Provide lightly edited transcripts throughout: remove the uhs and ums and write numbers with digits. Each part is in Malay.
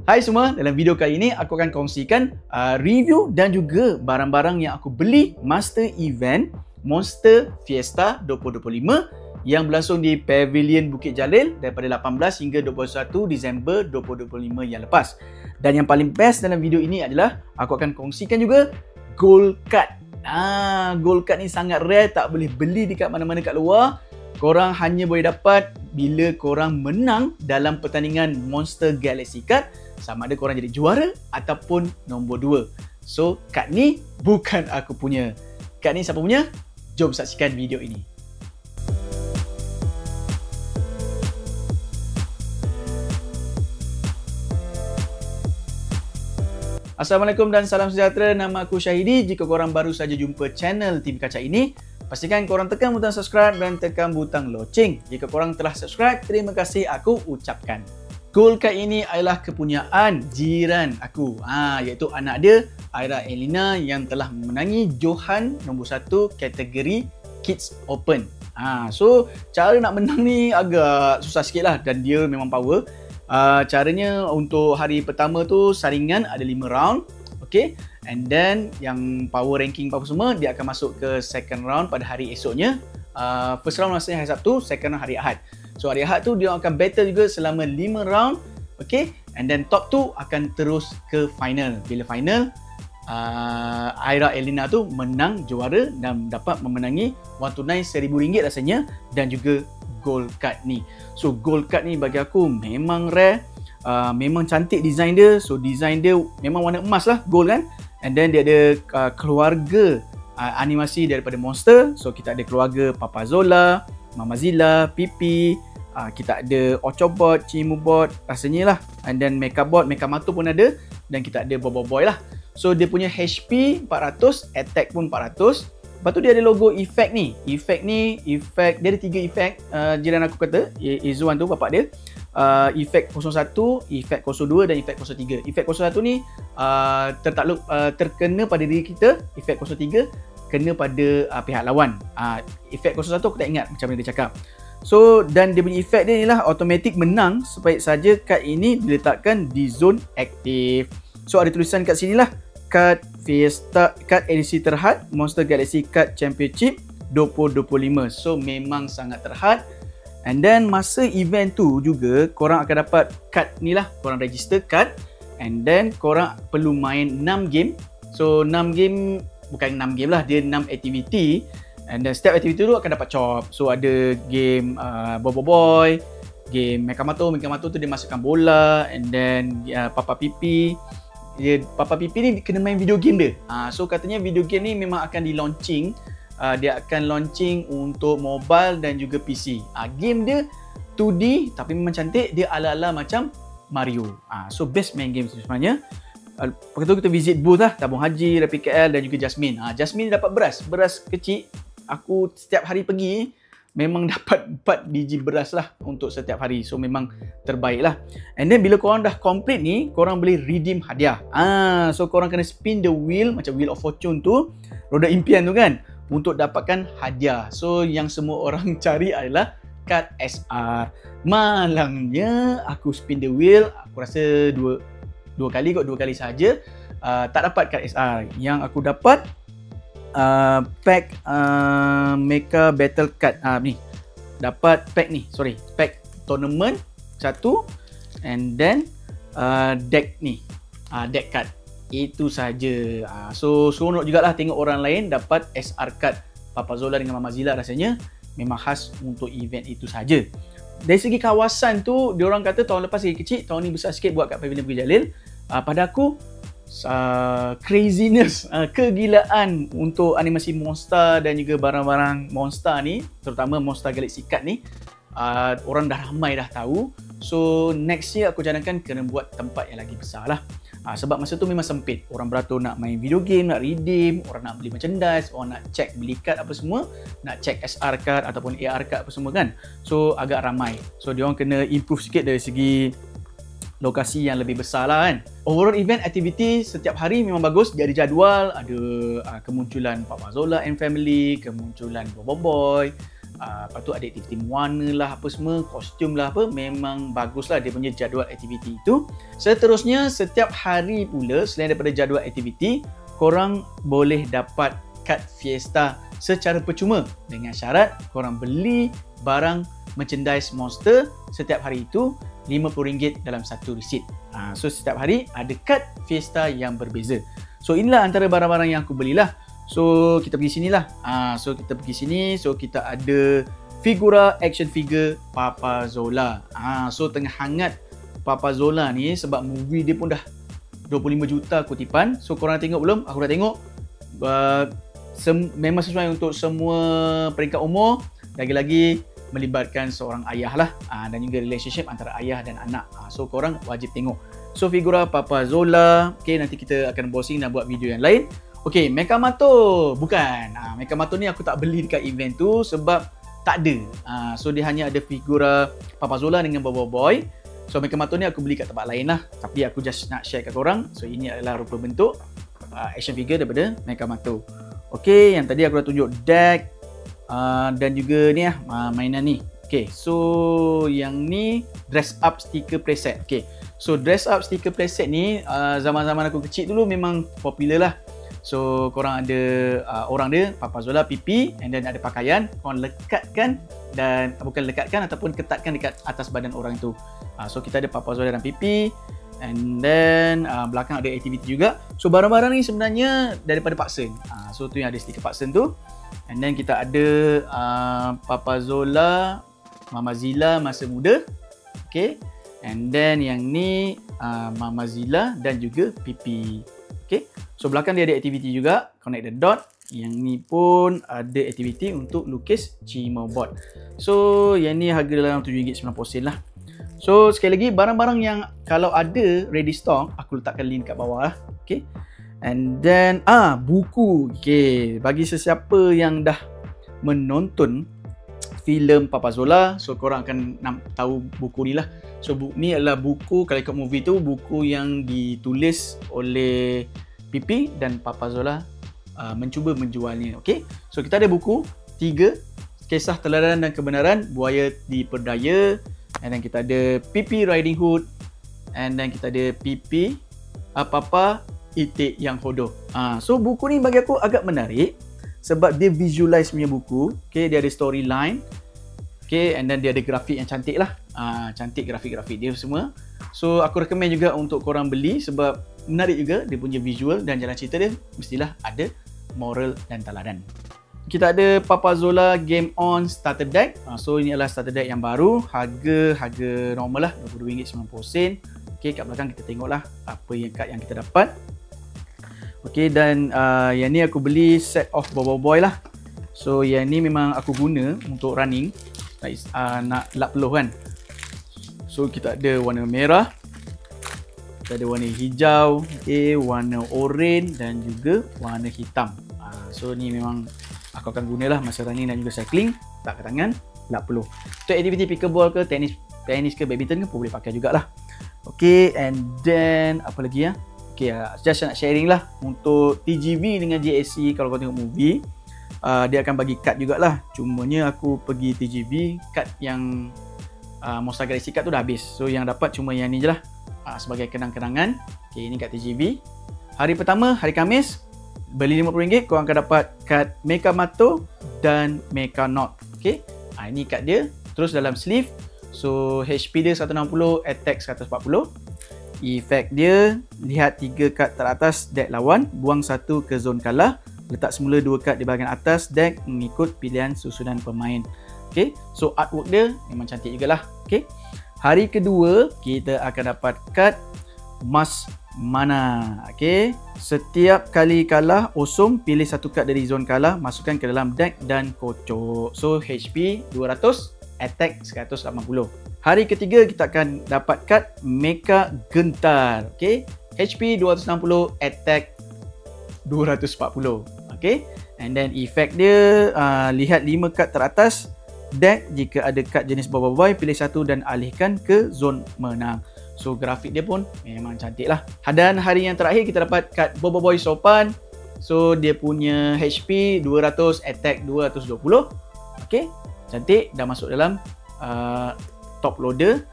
Hai semua, dalam video kali ini aku akan kongsikan review dan juga barang-barang yang aku beli Master Event Monster Fiesta 2025 yang berlangsung di Pavilion Bukit Jalil daripada 18 hingga 21 Disember 2025 yang lepas. Dan yang paling best dalam video ini adalah aku akan kongsikan juga Gold Card. Gold Card ni sangat rare, tak boleh beli dekat mana-mana kat luar. Korang hanya boleh dapat bila korang menang dalam pertandingan Monster Galaxy Card, sama ada korang jadi juara ataupun nombor 2. So, kad ni bukan aku punya. Kad ni siapa punya? Jom saksikan video ini. Assalamualaikum dan salam sejahtera. Nama aku Syahidi. Jika korang baru saja jumpa channel TV Kacak ini, pastikan korang tekan butang subscribe dan tekan butang loceng. Jika korang telah subscribe, terima kasih aku ucapkan. Gold Card ini adalah kepunyaan jiran aku, iaitu anak dia, Aira Elina, yang telah memenangi Johan nombor 1 kategori Kids Open. So, cara nak menang ni agak susah sikit lah dan dia memang power. Caranya untuk hari pertama tu saringan ada 5 round. Okay, and then yang power ranking apa semua, dia akan masuk ke second round pada hari esoknya. First round maksudnya hari Sabtu, second round hari Ahad. So hari Ahad tu dia akan battle juga selama 5 round. Okay, and then top 2 akan terus ke final. Bila final, Aira Elina tu menang juara dan dapat memenangi wang tunai RM1,000 rasanya dan juga Gold Card ni. So Gold Card ni bagi aku memang rare. Memang cantik design dia. So design dia memang warna emas lah, gold kan. And then dia ada keluarga animasi daripada Monster. So kita ada keluarga Papa Zola, Mama Zilla, Pipi, kita ada Ochobot, Chimubot rasanya lah. And then Mechabot, Mechamato pun ada. Dan kita ada Boboiboy lah. So dia punya HP 400, attack pun 400. Lepas tu dia ada logo efek ni. Efek ni, dia ada 3 efek. Jiran aku kata, Izzuan tu bapak dia. Efek 01, efek 02 dan efek 03. Efek 01 ni terkena pada diri kita. Efek 03 kena pada pihak lawan. Efek 01 aku tak ingat macam mana dia cakap. So, dan dia punya efek dia ialah automatic menang sebaik saja kad ini diletakkan di zon aktif. So, ada tulisan kat sini lah, kad Fiesta, kad edisi terhad Monster Galaxy Card Championship 2025. So, memang sangat terhad. And then masa event tu juga korang akan dapat kad ni lah, korang register kad. And then korang perlu main 6 game. So 6 game, bukan 6 game lah, dia 6 aktiviti. And then setiap aktiviti tu akan dapat chop. So ada game Boboiboy, game Mechamato tu dia masukkan bola. And then Papa Pipi, Papa Pipi ni kena main video game dia. So katanya video game ni memang akan di-launching. Dia akan launching untuk mobile dan juga PC. Game dia 2D tapi memang cantik. Dia ala-ala macam Mario. So best main game sebenarnya. Lepas tu kita visit booth lah, Tabung Haji, Rapid KL dan juga Jasmine. Jasmine dapat beras kecil. Aku setiap hari pergi memang dapat 4 biji beras lah untuk setiap hari. So memang terbaik lah. And then bila korang dah complete ni, korang boleh redeem hadiah. So korang kena spin the wheel, macam Wheel of Fortune tu, roda impian tu kan, untuk dapatkan hadiah. So yang semua orang cari adalah kad SR. Malangnya aku spin the wheel, aku rasa dua kali saja, tak dapat kad SR. Yang aku dapat pack Mecha Battle Card. Ni dapat pack ni, pack tournament 1 and then deck ni, deck card. Itu saja. So seronok jugalah tengok orang lain dapat SR card. Papa Zola dengan Mama Zilla rasanya memang khas untuk event itu saja. Dari segi kawasan tu, diorang kata tahun lepas lagi kecil, tahun ni besar sikit buat kat Pavilion Bukit Jalil. Pada aku craziness, kegilaan untuk animasi monster dan juga barang-barang monster ni, terutama Monster Galaxy Card ni, orang dah ramai dah tahu. So next year aku cadangkan kena buat tempat yang lagi besar lah. Sebab masa tu memang sempit. Orang beratur nak main video game, nak redeem, orang nak beli merchandise, orang nak check beli card apa semua, nak check SR card ataupun AR card apa semua kan. So agak ramai. So diorang kena improve sikit dari segi lokasi yang lebih besar lah kan. Overall event activity setiap hari memang bagus. Dia ada jadual, ada kemunculan Papa Zola and Family, kemunculan Boboiboy, Lepas tu ada aktiviti warna lah, apa semua, kostum lah apa, memang bagus lah dia punya jadual aktiviti itu. Seterusnya, setiap hari pula selain daripada jadual aktiviti, korang boleh dapat kad Fiesta secara percuma dengan syarat korang beli barang merchandise Monster setiap hari itu RM50 dalam satu resit. So setiap hari ada kad Fiesta yang berbeza. So inilah antara barang-barang yang aku belilah. So kita pergi sini lah. So kita pergi sini. So kita ada figura action figure Papa Zola. So tengah hangat Papa Zola ni sebab movie dia pun dah 25 juta kutipan. So korang tengok belum? Aku dah tengok. Memang sesuai untuk semua peringkat umur. Lagi-lagi melibatkan seorang ayah lah, dan juga relationship antara ayah dan anak. So korang wajib tengok. So figura Papa Zola. Okay, nanti kita akan browsing dan buat video yang lain. Okay, Mekamato. Bukan. Mekamato ni aku tak beli dekat event tu sebab tak ada. So dia hanya ada figura Papa Zola dengan Bobo Boy. So Mekamato ni aku beli kat tempat lain lah. Tapi aku just nak share kat korang. So ini adalah rupa bentuk action figure daripada Mekamato. Okay, yang tadi aku dah tunjuk deck dan juga ni lah mainan ni. Okay, so yang ni dress up sticker preset. Okay, so dress up sticker preset ni zaman-zaman aku kecil dulu memang popular lah. So korang ada orang dia Papa Zola pipi, and then ada pakaian, korang lekatkan dan bukan lekatkan ataupun ketatkan dekat atas badan orang tu. So kita ada Papa Zola dan pipi, and then belakang ada aktiviti juga. So barang-barang ni sebenarnya daripada Pak Sen. So tu yang ada stiker Pak Sen tu. And then kita ada Papa Zola, Mama Zilla masa muda. Okay. And then yang ni Mama Zilla dan juga pipi. Okay. So belakang dia ada aktiviti juga, connect the dot. Yang ni pun ada aktiviti untuk lukis Cimobot. So yang ni harga dalam RM7.90 lah. So sekali lagi, barang-barang yang kalau ada ready stock, aku letakkan link kat bawah lah. Okay. And then buku. Okay, bagi sesiapa yang dah menonton filem Papa Zola, so korang akan tahu buku ni lah. So ni adalah buku, kalau ikut movie tu, buku yang ditulis oleh Pipi dan Papa Zola mencuba menjualnya. Okay, so kita ada buku 3, Kisah Teladan dan Kebenaran, Buaya Diperdaya. And then kita ada Pipi Riding Hood. And then kita ada Pipi Papa Itik Yang Hodoh. So buku ni bagi aku agak menarik sebab dia visualize punya buku. Okay, dia ada storyline. Okay, and then dia ada grafik yang cantik lah. Cantik grafik-grafik dia semua. So aku recommend juga untuk korang beli sebab menarik juga dia punya visual dan jalan cerita dia mestilah ada moral dan teladan. Kita ada Papa Zola Game On Starter Deck. So ini adalah starter deck yang baru. Harga normal lah, RM22.90. Okay, kat belakang kita tengoklah apa yang kad yang kita dapat. Okay, dan yang ni aku beli set of Bobo Boy lah. So yang ni memang aku guna untuk running, nak lap peluh kan. So kita ada warna merah, kita ada warna hijau, okay, warna oranye dan juga warna hitam. So ni memang aku akan gunalah masa running dan juga cycling, tak ke tangan, lap peluh. Untuk aktiviti pickleball ke tenis ke badminton ke pun boleh pakai jugalah. Okay, and then apa lagi ya? Okay, just nak sharing lah untuk TGV dengan JSC. Kalau kau tengok movie, dia akan bagi kad jugalah. Cumanya aku pergi TGV, kad yang Monster Galaxy kad tu dah habis. So yang dapat cuma yang ni je lah, sebagai kenang-kenangan. Okay, ini kat TGV. Hari pertama, hari Khamis, beli RM50, korang akan dapat kad Mekamato dan Mekanot. Okay, ini kad dia. Terus dalam sleeve, so HP dia 160, attack 140. Efek dia, lihat 3 kad teratas deck lawan, buang 1 ke zon kalah, letak semula 2 kad di bahagian atas deck mengikut pilihan susunan pemain. Okay, so artwork dia memang cantik jugalah. Okay, hari kedua kita akan dapat kad Mas Mana. Okay, setiap kali kalah Osum, pilih 1 kad dari zon kalah, masukkan ke dalam deck dan kocok. So HP 200, attack 180. Hari ketiga kita akan dapat kad Mecha Gentar. Okay, HP 260, attack 240. Okay, and then efek dia, lihat 5 kad teratas deck, jika ada kad jenis Bobo Boy, pilih 1 dan alihkan ke zon menang. So grafik dia pun memang cantik lah. Dan hari yang terakhir kita dapat kad Bobo Boy Sopan. So dia punya HP 200, attack 220. Okay, Cantik, dah masuk dalam top loader.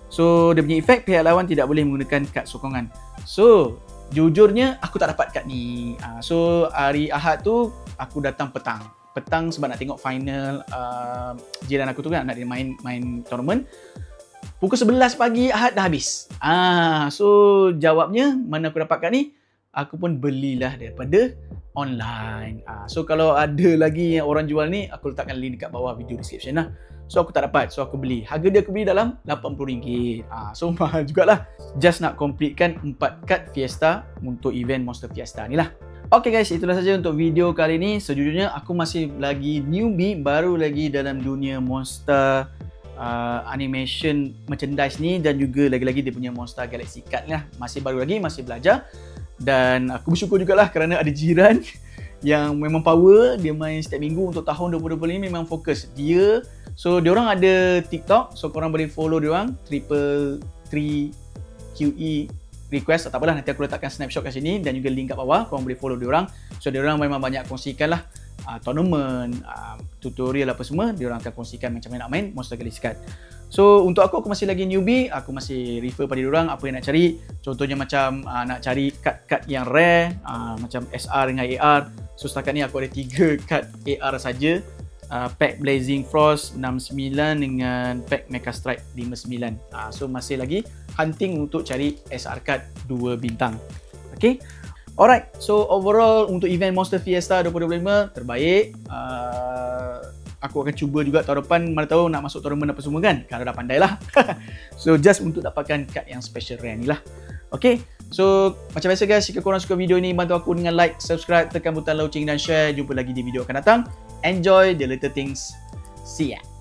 So dia punya efek, pihak lawan tidak boleh menggunakan kad sokongan. So jujurnya aku tak dapat kad ni. So hari Ahad tu aku datang petang sebab nak tengok final jiran aku tu kan, nak dia main tournament. Pukul 11 pagi Ahad dah habis. So jawabnya mana aku dapat kad ni? Aku pun belilah daripada online. So kalau ada lagi yang orang jual ni, aku letakkan link dekat bawah video description lah. So aku tak dapat, so aku beli. Harga dia aku beli dalam RM80. So mahal jugalah. Just nak completekan 4 kad Fiesta untuk event Monster Fiesta ni lah. Okay guys, itulah saja untuk video kali ni. Sejujurnya aku masih lagi newbie, baru lagi dalam dunia Monster animation merchandise ni, dan juga lagi-lagi dia punya Monster Galaxy card ni lah. Masih baru lagi, masih belajar. Dan aku bersyukur jugalah kerana ada jiran yang memang power. Dia main setiap minggu untuk tahun 2020 ni, memang fokus dia. So diorang ada TikTok, so korang boleh follow diorang, 333QE request atau apalah, nanti aku letakkan snapshot kat sini dan juga link kat bawah, korang boleh follow diorang. So diorang memang banyak kongsikan lah tournament, tutorial apa semua, diorang akan kongsikan macam mana nak main Monster Galaxy card. So untuk aku masih lagi newbie, aku masih refer pada diorang apa yang nak cari. Contohnya macam nak cari kad-kad yang rare, macam SR dengan AR. So setakat ni aku ada 3 kad AR saja. Pack Blazing Frost 69 dengan pack Mecha Strike 59. So masih lagi hunting untuk cari SR card 2 bintang. Okay, alright. So overall untuk event Monster Fiesta 2025 terbaik. Aku akan cuba juga tahun depan, mana tahu nak masuk tournament apa semua kan, kalau dah pandai lah. So just untuk dapatkan kad yang special rare ni lah. Okay, so macam biasa guys, jika korang suka video ni, bantu aku dengan like, subscribe, tekan butang lonceng dan share. Jumpa lagi di video akan datang. Enjoy the little things. See ya.